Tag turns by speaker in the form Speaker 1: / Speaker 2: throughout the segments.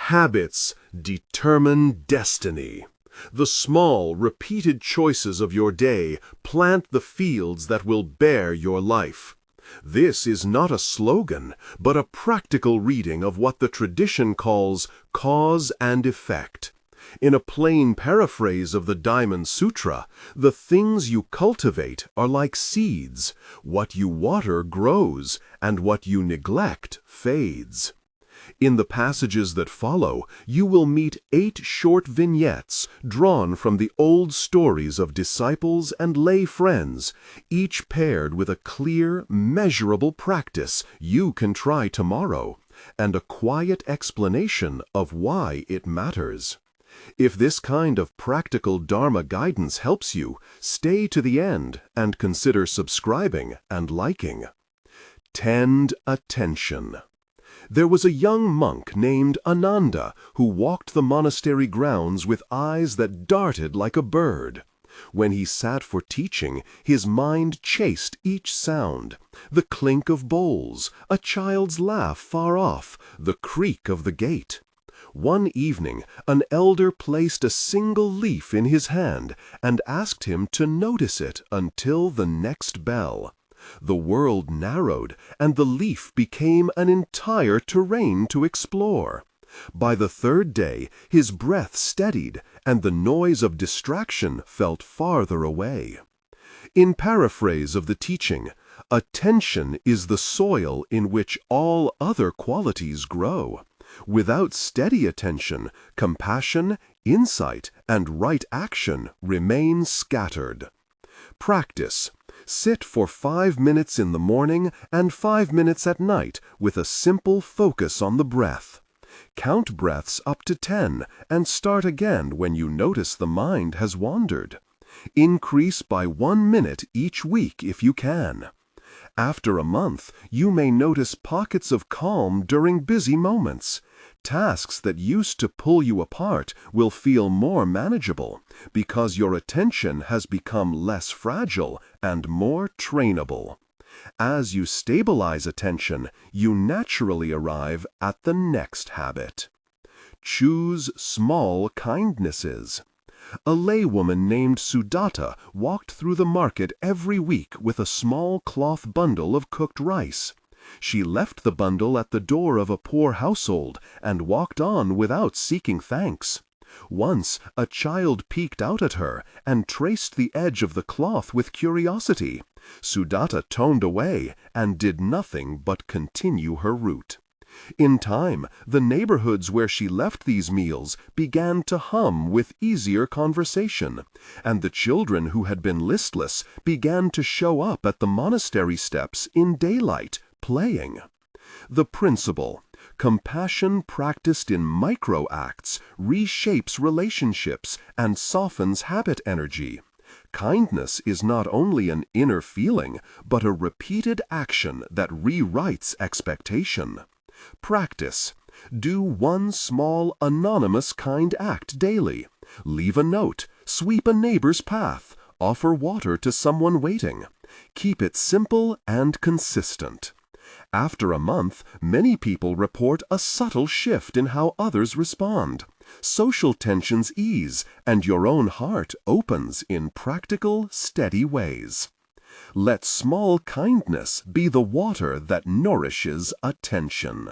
Speaker 1: Habits determine destiny. The small, repeated choices of your day plant the fields that will bear your life. This is not a slogan, but a practical reading of what the tradition calls cause and effect. In a plain paraphrase of the Diamond Sutra, the things you cultivate are like seeds. What you water grows, and what you neglect fades. In the passages that follow, you will meet 8 short vignettes drawn from the old stories of disciples and lay friends, each paired with a clear, measurable practice you can try tomorrow, and a quiet explanation of why it matters. If this kind of practical Dharma guidance helps you, stay to the end and consider subscribing and liking. Tend attention. There was a young monk named Ananda who walked the monastery grounds with eyes that darted like a bird. When he sat for teaching, his mind chased each sound: the clink of bowls, a child's laugh far off, the creak of the gate. One evening, an elder placed a single leaf in his hand and asked him to notice it until the next bell. The world narrowed, and the leaf became an entire terrain to explore. By the 3rd day, his breath steadied, and the noise of distraction felt farther away. In paraphrase of the teaching, attention is the soil in which all other qualities grow. Without steady attention, compassion, insight, and right action remain scattered. Practice. Sit for 5 minutes in the morning and 5 minutes at night with a simple focus on the breath. Count breaths up to 10 and start again when you notice the mind has wandered. Increase by 1 minute each week if you can. After a month, you may notice pockets of calm during busy moments. Tasks that used to pull you apart will feel more manageable because your attention has become less fragile and more trainable. As you stabilize attention, you naturally arrive at the next habit. Choose small kindnesses. A laywoman named Sudatta walked through the market every week with a small cloth bundle of cooked rice. She left the bundle at the door of a poor household and walked on without seeking thanks. Once a child peeked out at her and traced the edge of the cloth with curiosity. Sudatta toned away and did nothing but continue her route. In time, the neighborhoods where she left these meals began to hum with easier conversation, and the children who had been listless began to show up at the monastery steps in daylight, playing. The principle, compassion practiced in micro-acts, reshapes relationships and softens habit energy. Kindness is not only an inner feeling, but a repeated action that rewrites expectation. Practice. Do one small, anonymous kind act daily. Leave a note, sweep a neighbor's path, offer water to someone waiting. Keep it simple and consistent. After a month, many people report a subtle shift in how others respond. Social tensions ease, and your own heart opens in practical, steady ways. Let small kindness be the water that nourishes attention.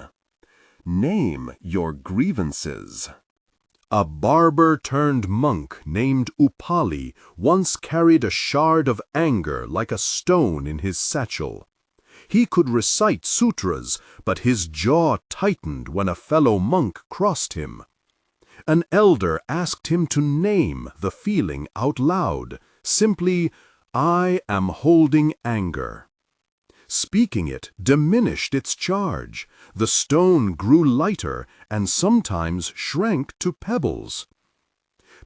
Speaker 1: Name your grievances. A barber-turned-monk named Upali once carried a shard of anger like a stone in his satchel. He could recite sutras, but his jaw tightened when a fellow monk crossed him. An elder asked him to name the feeling out loud, simply, "I am holding anger." Speaking it diminished its charge. The stone grew lighter and sometimes shrank to pebbles.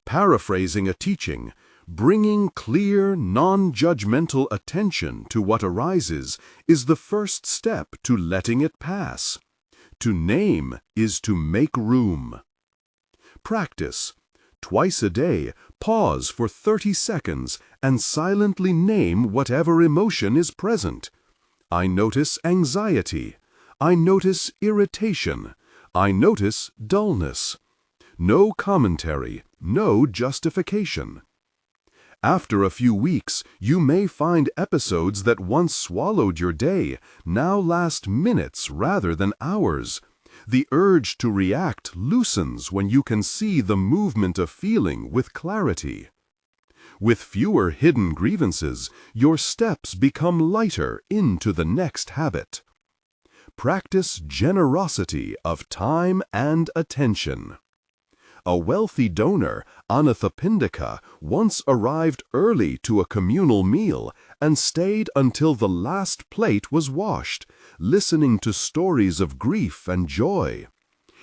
Speaker 1: Paraphrasing a teaching, bringing clear, non-judgmental attention to what arises is the first step to letting it pass. To name is to make room. Practice. Twice a day, pause for 30 seconds and silently name whatever emotion is present. I notice anxiety. I notice irritation. I notice dullness. No commentary, no justification. After a few weeks, you may find episodes that once swallowed your day now last minutes rather than hours. The urge to react loosens when you can see the movement of feeling with clarity. With fewer hidden grievances, your steps become lighter into the next habit. Practice generosity of time and attention. A wealthy donor, Anathapindika, once arrived early to a communal meal and stayed until the last plate was washed, listening to stories of grief and joy.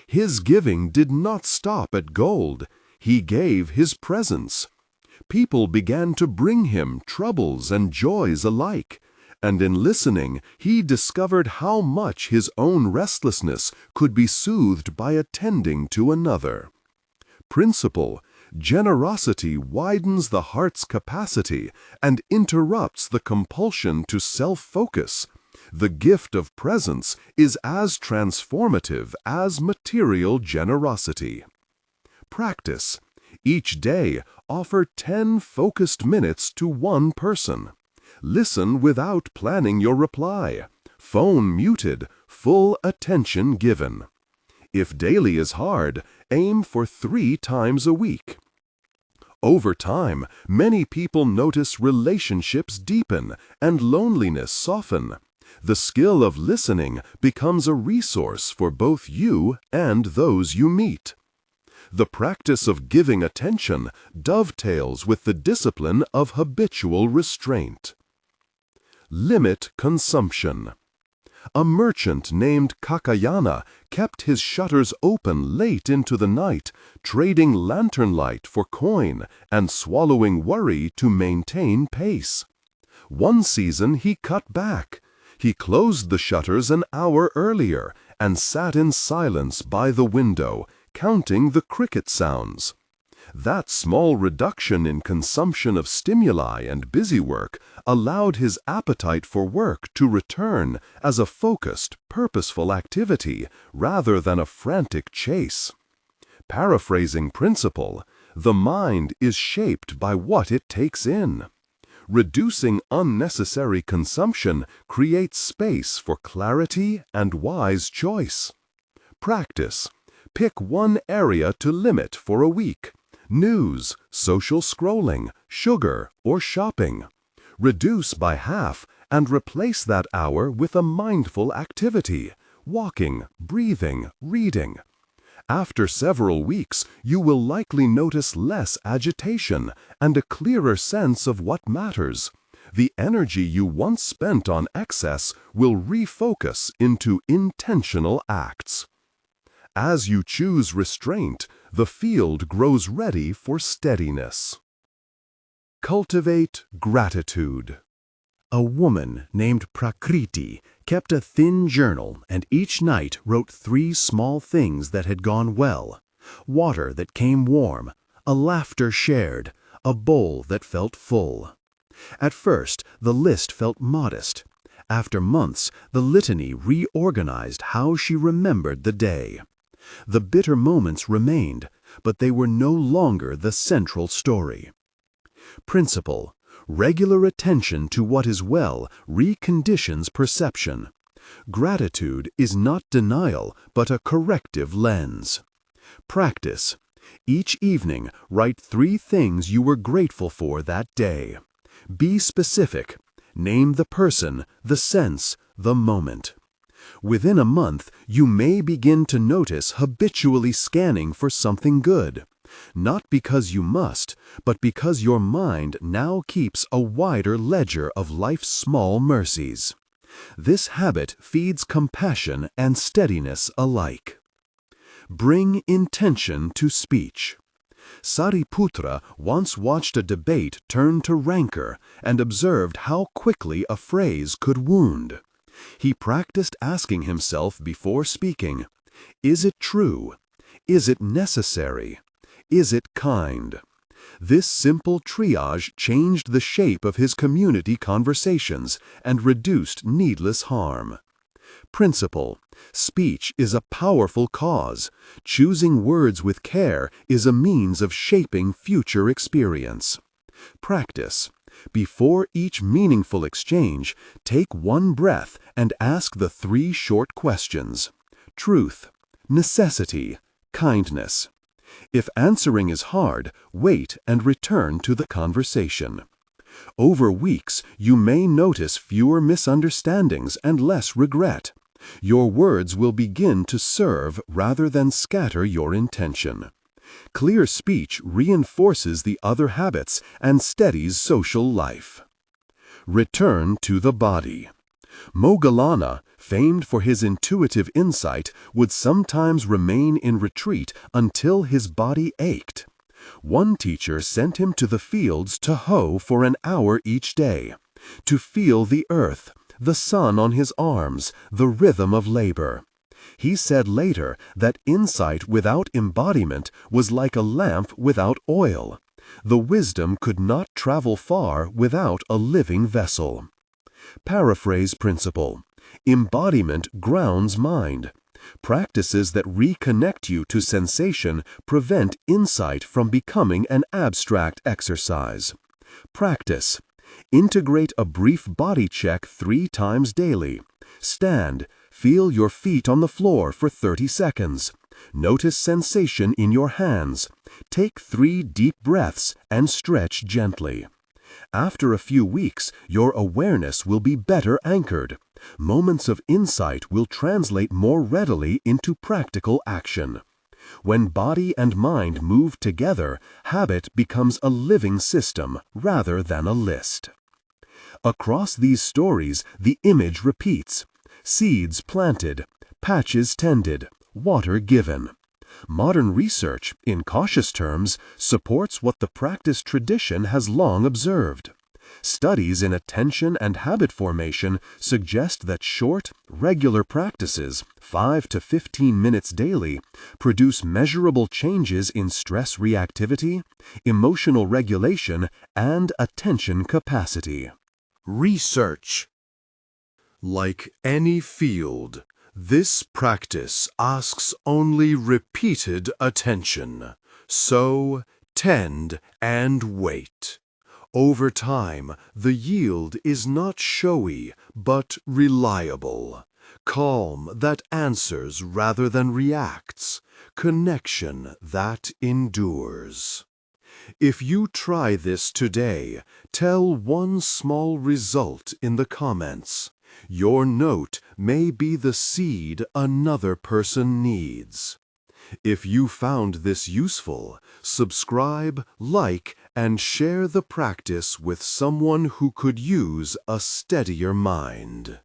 Speaker 1: His giving did not stop at gold. He gave his presence. People began to bring him troubles and joys alike, and in listening, he discovered how much his own restlessness could be soothed by attending to another. Principle: generosity widens the heart's capacity and interrupts the compulsion to self-focus. The gift of presence is as transformative as material generosity. Practice: each day, offer 10 focused minutes to one person. Listen without planning your reply. Phone muted, full attention given. If daily is hard, aim for 3 times a week. Over time, many people notice relationships deepen and loneliness soften. The skill of listening becomes a resource for both you and those you meet. The practice of giving attention dovetails with the discipline of habitual restraint. Limit consumption. A merchant named Kakayana kept his shutters open late into the night, trading lantern light for coin and swallowing worry to maintain pace. One season he cut back. He closed the shutters an hour earlier and sat in silence by the window, counting the cricket sounds. That small reduction in consumption of stimuli and busy work allowed his appetite for work to return as a focused, purposeful activity rather than a frantic chase. Paraphrasing principle: the mind is shaped by what it takes in. Reducing unnecessary consumption creates space for clarity and wise choice. Practice: pick one area to limit for a week. News, social scrolling, sugar, or shopping. Reduce by half and replace that hour with a mindful activity: walking, breathing, reading. After several weeks, you will likely notice less agitation and a clearer sense of what matters. The energy you once spent on excess will refocus into intentional acts. As you choose restraint, the field grows ready for steadiness. Cultivate gratitude. A woman named Prakriti kept a thin journal and each night wrote 3 small things that had gone well: water that came warm, a laughter shared, a bowl that felt full. At first, the list felt modest. After months, the litany reorganized how she remembered the day. The bitter moments remained, but they were no longer the central story. Principle: regular attention to what is well reconditions perception. Gratitude is not denial, but a corrective lens. Practice: each evening, write 3 things you were grateful for that day. Be specific. Name the person, the sense, the moment. Within a month, you may begin to notice habitually scanning for something good, not because you must, but because your mind now keeps a wider ledger of life's small mercies. This habit feeds compassion and steadiness alike. Bring intention to speech. Sariputra once watched a debate turn to rancor and observed how quickly a phrase could wound. He practiced asking himself before speaking, is it true? Is it necessary? Is it kind? This simple triage changed the shape of his community conversations and reduced needless harm. Principle: speech is a powerful cause. Choosing words with care is a means of shaping future experience. Practice: before each meaningful exchange, take one breath and ask the 3 short questions: truth, necessity, kindness. If answering is hard, wait and return to the conversation. Over weeks, you may notice fewer misunderstandings and less regret. Your words will begin to serve rather than scatter your intention. Clear speech reinforces the other habits and steadies social life. Return to the body. Moggallana, famed for his intuitive insight, would sometimes remain in retreat until his body ached. One teacher sent him to the fields to hoe for an hour each day, to feel the earth, the sun on his arms, the rhythm of labor. He said later that insight without embodiment was like a lamp without oil. The wisdom could not travel far without a living vessel. Paraphrase principle: embodiment grounds mind. Practices that reconnect you to sensation prevent insight from becoming an abstract exercise. Practice: integrate a brief body check 3 times daily. Stand, feel your feet on the floor for 30 seconds. Notice sensation in your hands. Take 3 deep breaths and stretch gently. After a few weeks, your awareness will be better anchored. Moments of insight will translate more readily into practical action. When body and mind move together, habit becomes a living system rather than a list. Across these stories, the image repeats: seeds planted, patches tended, water given. Modern research, in cautious terms, supports what the practice tradition has long observed. Studies in attention and habit formation suggest that short, regular practices, 5 to 15 minutes daily, produce measurable changes in stress reactivity, emotional regulation, and attention capacity. Research. Like any field, this practice asks only repeated attention. Sow, tend, and wait. Over time, the yield is not showy, but reliable. Calm that answers rather than reacts. Connection that endures. If you try this today, tell one small result in the comments. Your note may be the seed another person needs. If you found this useful, subscribe, like, and share the practice with someone who could use a steadier mind.